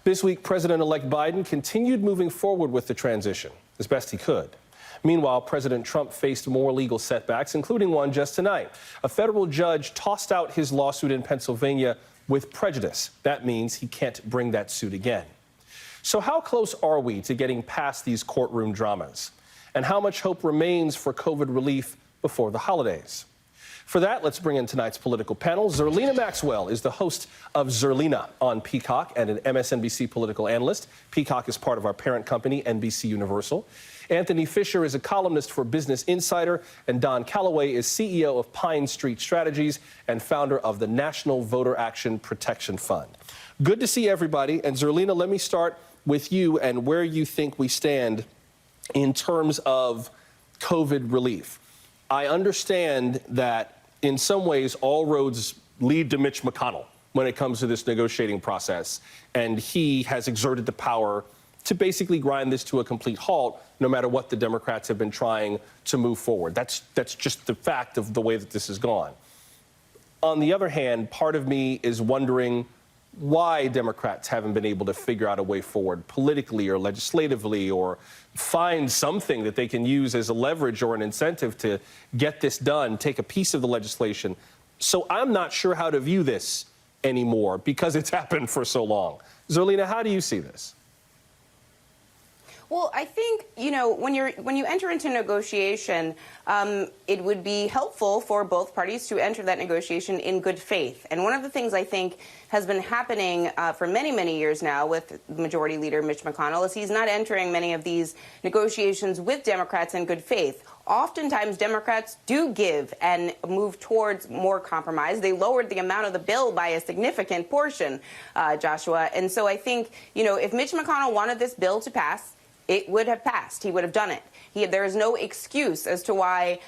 This week, President-elect Biden continued moving forward with the transition as best he could. Meanwhile, President Trump faced more legal setbacks, including one just tonight. A federal judge tossed out his lawsuit in Pennsylvania with prejudice. That means he can't bring that suit again. So how close are we to getting past these courtroom dramas? And how much hope remains for COVID relief before the holidays? For that, let's bring in tonight's political panel. Zerlina Maxwell is the host of Zerlina on Peacock and an MSNBC political analyst. Peacock is part of our parent company, NBC Universal. Anthony Fisher is a columnist for Business Insider, and Don Calloway is CEO of Pine Street Strategies and founder of the National Voter Action Protection Fund. Good to see everybody. And Zerlina, let me start with you and where you think we stand in terms of COVID relief. I understand that in some ways all roads lead to Mitch McConnell when it comes to this negotiating process, and he has exerted the power to basically grind this to a complete halt, no matter what the Democrats have been trying to move forward. That's just the fact of the way that this has gone. On the other hand, part of me is wondering why Democrats haven't been able to figure out a way forward politically or legislatively, or find something that they can use as a leverage or an incentive to get this done, take a piece of the legislation. So I'm not sure how to view this anymore because it's happened for so long. Zerlina, how do you see this? Well, I think, when you enter into negotiation, it would be helpful for both parties to enter that negotiation in good faith. And one of the things I think has been happening for many, many years now with Majority Leader Mitch McConnell is he's not entering many of these negotiations with Democrats in good faith. Oftentimes, Democrats do give and move towards more compromise. They lowered the amount of the bill by a significant portion, Joshua. And so I think, if Mitch McConnell wanted this bill to pass, it would have passed. He would have done it. There is no excuse as to why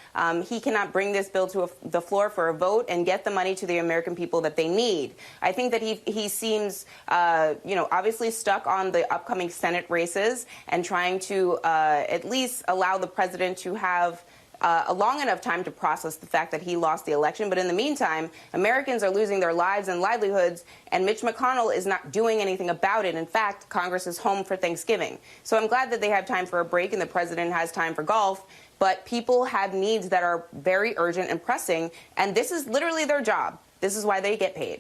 he cannot bring this bill to the floor for a vote and get the money to the American people that they need. I think that he seems, obviously stuck on the upcoming Senate races and trying to at least allow the president to have a long enough time to process the fact that he lost the election. But in the meantime, Americans are losing their lives and livelihoods, and Mitch McConnell is not doing anything about it. In fact, Congress is home for Thanksgiving. So I'm glad that they have time for a break and the president has time for golf. But people have needs that are very urgent and pressing, and this is literally their job. This is why they get paid.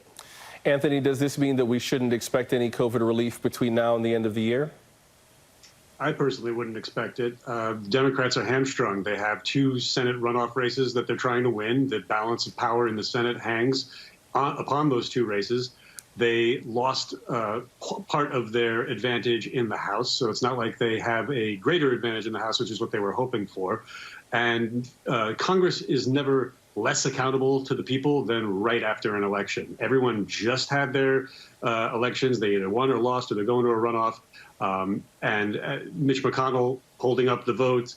Anthony, does this mean that we shouldn't expect any COVID relief between now and the end of the year? I personally wouldn't expect it. Democrats are hamstrung. They have two Senate runoff races that they're trying to win. The balance of power in the Senate hangs upon those two races. They lost part of their advantage in the House, so it's not like they have a greater advantage in the House, which is what they were hoping for. And Congress is never less accountable to the people than right after an election. Everyone just had their elections. They either won or lost, or they're going to a runoff. And Mitch McConnell holding up the vote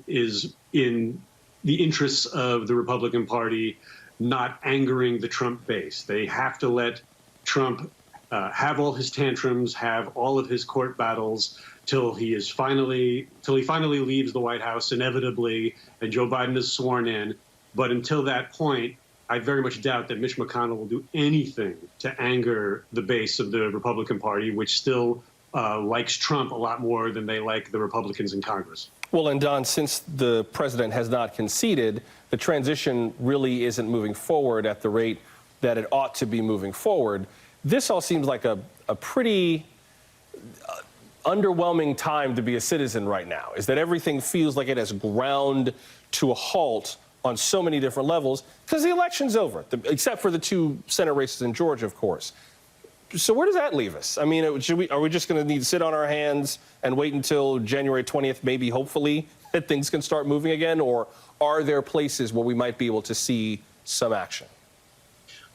is in the interests of the Republican Party, not angering the Trump base. They have to let Trump have all his tantrums, have all of his court battles till he finally leaves the White House inevitably and Joe Biden is sworn in. But until that point, I very much doubt that Mitch McConnell will do anything to anger the base of the Republican Party, which still likes Trump a lot more than they like the Republicans in Congress. Well, and Don, since the president has not conceded, the transition really isn't moving forward at the rate that it ought to be moving forward. This all seems like a pretty underwhelming time to be a citizen right now, is that everything feels like it has ground to a halt on so many different levels because the election's over, except for the two Senate races in Georgia, of course. So where does that leave us? I mean, are we just going to need to sit on our hands and wait until January 20th, maybe, hopefully, that things can start moving again? Or are there places where we might be able to see some action?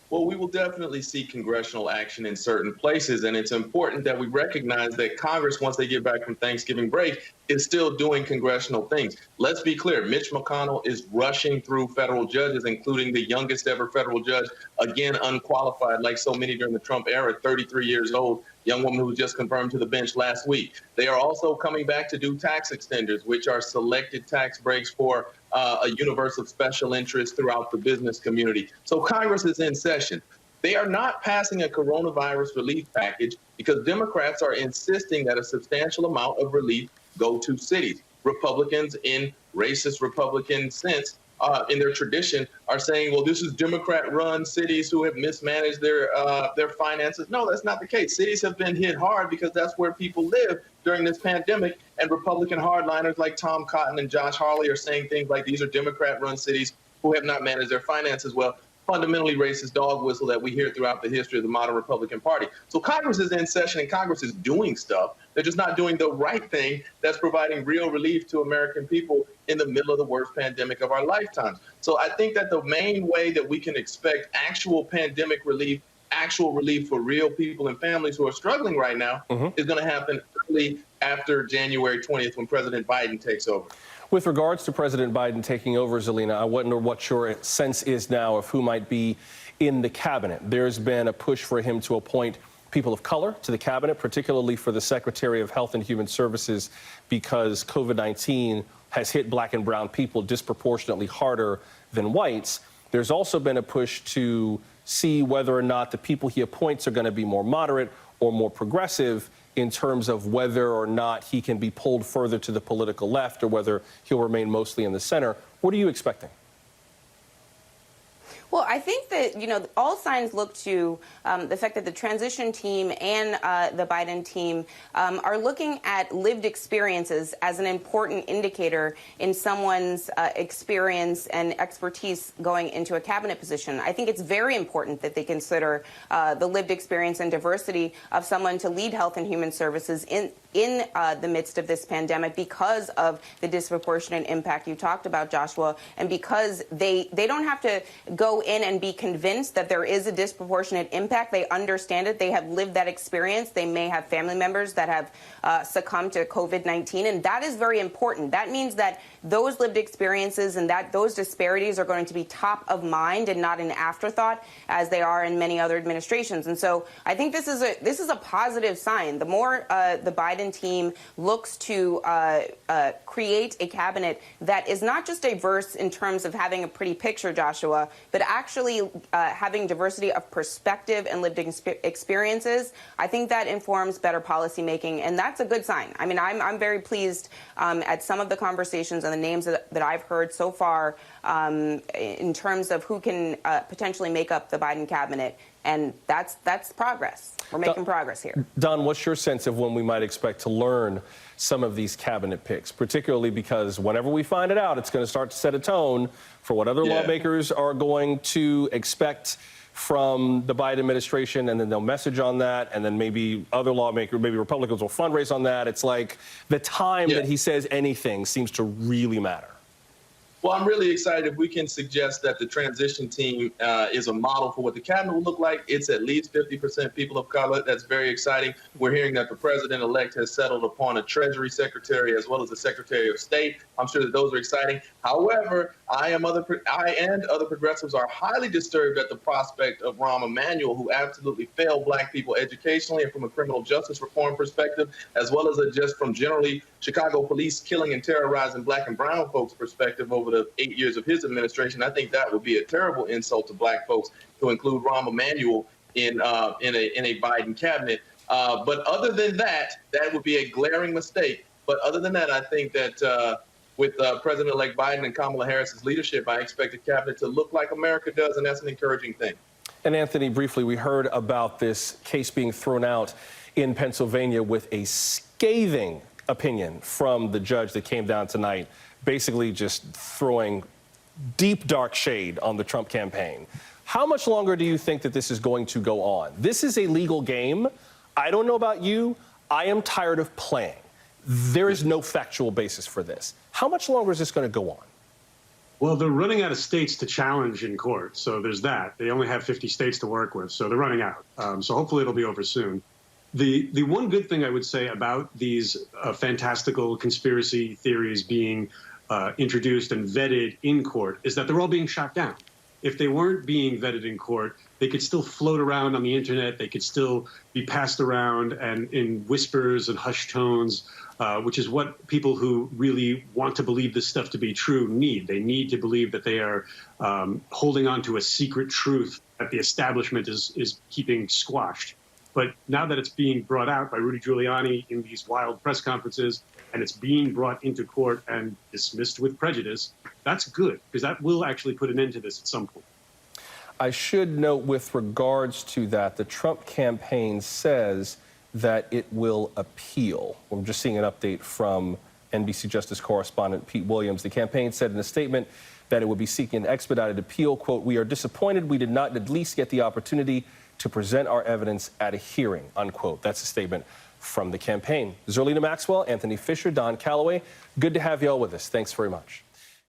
Well, we will definitely see congressional action in certain places, and it's important that we recognize that Congress, once they get back from Thanksgiving break, is still doing congressional things. Let's be clear, Mitch McConnell is rushing through federal judges, including the youngest ever federal judge, again, unqualified, like so many during the Trump era, 33 years old, young woman who was just confirmed to the bench last week. They are also coming back to do tax extenders, which are selected tax breaks for a universe of special interests throughout the business community. So Congress is in session. They are not passing a coronavirus relief package because Democrats are insisting that a substantial amount of relief go to cities. Republicans, in racist Republican sense, in their tradition, are saying, well, this is Democrat-run cities who have mismanaged their finances. No, that's not the case. Cities have been hit hard because that's where people live during this pandemic, and Republican hardliners like Tom Cotton and Josh Hawley are saying things like these are Democrat-run cities who have not managed their finances well. Fundamentally racist dog whistle that we hear throughout the history of the modern Republican Party. So Congress is in session and Congress is doing stuff. They're just not doing the right thing that's providing real relief to American people in the middle of the worst pandemic of our lifetimes. So I think that the main way that we can expect actual pandemic relief, actual relief for real people and families who are struggling right now is going to happen early after January 20th when President Biden takes over. With regards to President Biden taking over, Zelina, I wonder what your sense is now of who might be in the cabinet. There's been a push for him to appoint people of color to the cabinet, particularly for the Secretary of Health and Human Services, because COVID-19 has hit black and brown people disproportionately harder than whites. There's also been a push to see whether or not the people he appoints are going to be more moderate or more progressive in terms of whether or not he can be pulled further to the political left or whether he'll remain mostly in the center. What are you expecting? Well, I think that, all signs look to the fact that the transition team and the Biden team are looking at lived experiences as an important indicator in someone's experience and expertise going into a cabinet position. I think it's very important that they consider the lived experience and diversity of someone to lead Health and Human Services in the midst of this pandemic because of the disproportionate impact you talked about, Joshua, and because they don't have to go in and be convinced that there is a disproportionate impact. They understand it. They have lived that experience. They may have family members that have succumbed to COVID-19, and that is very important. That means that those lived experiences and that those disparities are going to be top of mind and not an afterthought, as they are in many other administrations. And so I think this is a positive sign. The more the Biden team looks to create a cabinet that is not just diverse in terms of having a pretty picture, Joshua, but actually having diversity of perspective and lived experiences, I think that informs better policymaking, and that's a good sign. I mean, I'm very pleased at some of the conversations and the names that I've heard so far in terms of who can potentially make up the Biden cabinet, and that's progress. We're making progress here. Don, what's your sense of when we might expect to learn some of these cabinet picks, particularly because whenever we find it out, it's going to start to set a tone for what other lawmakers are going to expect from the Biden administration, and then they'll message on that, and then maybe other lawmakers, maybe Republicans will fundraise on that. It's like the time that he says anything seems to really matter. Well, I'm really excited if we can suggest that the transition team is a model for what the cabinet will look like. It's at least 50% people of color. That's very exciting. We're hearing that the president-elect has settled upon a Treasury Secretary as well as a Secretary of State. I'm sure that those are exciting. However, I and other progressives are highly disturbed at the prospect of Rahm Emanuel, who absolutely failed black people educationally and from a criminal justice reform perspective, as well as just from generally Chicago police killing and terrorizing black and brown folks perspective over the 8 years of his administration. I think that would be a terrible insult to black folks to include Rahm Emanuel in a Biden cabinet. But other than that, that would be a glaring mistake. But other than that, I think that with President-elect Biden and Kamala Harris's leadership, I expect the cabinet to look like America does, and that's an encouraging thing. And Anthony, briefly, we heard about this case being thrown out in Pennsylvania with a scathing opinion from the judge that came down tonight, basically just throwing deep, dark shade on the Trump campaign. How much longer do you think that this is going to go on? This is a legal game. I don't know about you. I am tired of playing. There is no factual basis for this. How much longer is this going to go on? Well, they're running out of states to challenge in court, so there's that. They only have 50 states to work with, so they're running out. So hopefully it'll be over soon. The one good thing I would say about these fantastical conspiracy theories being introduced and vetted in court is that they're all being shot down. If they weren't being vetted in court, they could still float around on the internet. They could still be passed around and in whispers and hushed tones, which is what people who really want to believe this stuff to be true need. They need to believe that they are holding on to a secret truth that the establishment is keeping squashed. But now that it's being brought out by Rudy Giuliani in these wild press conferences, and it's being brought into court and dismissed with prejudice, that's good, because that will actually put an end to this at some point. I should note with regards to that, the Trump campaign says that it will appeal. I'm just seeing an update from NBC Justice correspondent Pete Williams. The campaign said in a statement that it would be seeking an expedited appeal. Quote, "We are disappointed we did not at least get the opportunity to present our evidence at a hearing," unquote. That's a statement from the campaign. Zerlina Maxwell, Anthony Fisher, Don Calloway, good to have you all with us. Thanks very much.